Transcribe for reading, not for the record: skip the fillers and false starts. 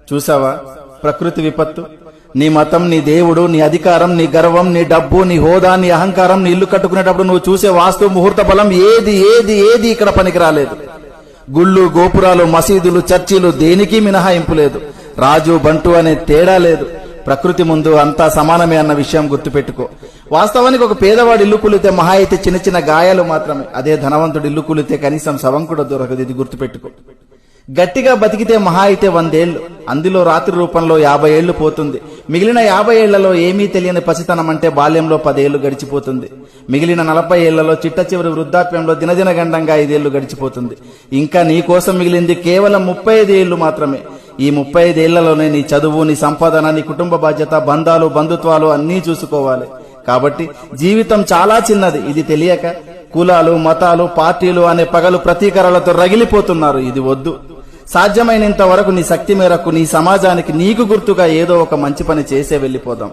చూసావా ప్రకృతి విపత్తు? నీ మతం, నీ దేవుడు, నీ అధికారం, నీ గర్వం, నీ డబ్బు, నీ హోదా, నీ అహంకారం, నీ ఇల్లు కట్టుకునేటప్పుడు నువ్వు చూసే వాస్తు ముహూర్త బలం ఏది ఏది ఏది ఇక్కడ పనికి రాలేదు. గుళ్ళు, గోపురాలు, మసీదులు, చర్చిలు దేనికి మినహాయింపు లేదు. రాజు బంటు అనే తేడా లేదు. ప్రకృతి ముందు అంతా సమానమే అన్న విషయం గుర్తుపెట్టుకో. వాస్తవానికి ఒక పేదవాడి ఇల్లు కూలితే మహా అయితే చిన్న చిన్న గాయాలు మాత్రమే. అదే ధనవంతుడి ఇల్లు కూలితే కనీసం శవం కూడా దొరకదు. ఇది గుర్తుపెట్టుకో. గట్టిగా బతికితే మహా అయితే 100 ఏళ్లు, అందులో రాత్రి రూపంలో 50 ఏళ్లు పోతుంది. మిగిలిన 50 ఏళ్లలో ఏమీ తెలియని పసితనం అంటే బాల్యంలో 10 ఏళ్లు గడిచిపోతుంది. మిగిలిన 40 ఏళ్లలో చిట్ట చివరి వృద్ధాప్యంలో దినదిన గండంగా 5 ఏళ్లు గడిచిపోతుంది. ఇంకా నీ కోసం మిగిలింది కేవలం 35 ఏళ్లు మాత్రమే. ఈ 35 ఏళ్లలోనే నీ చదువు, నీ సంపాదన, నీ కుటుంబ బాధ్యత, బంధాలు, బంధుత్వాలు అన్నీ చూసుకోవాలి. కాబట్టి జీవితం చాలా చిన్నది. ఇది తెలియక కులాలు, మతాలు, పార్టీలు అనే పగలు ప్రతీకారాలతో రగిలిపోతున్నారు. ఇది వద్దు. సాధ్యమైనంత వరకు నీ శక్తి మేరకు నీ సమాజానికి నీకు గుర్తుగా ఏదో ఒక మంచి పని చేసే వెళ్ళిపోదాం.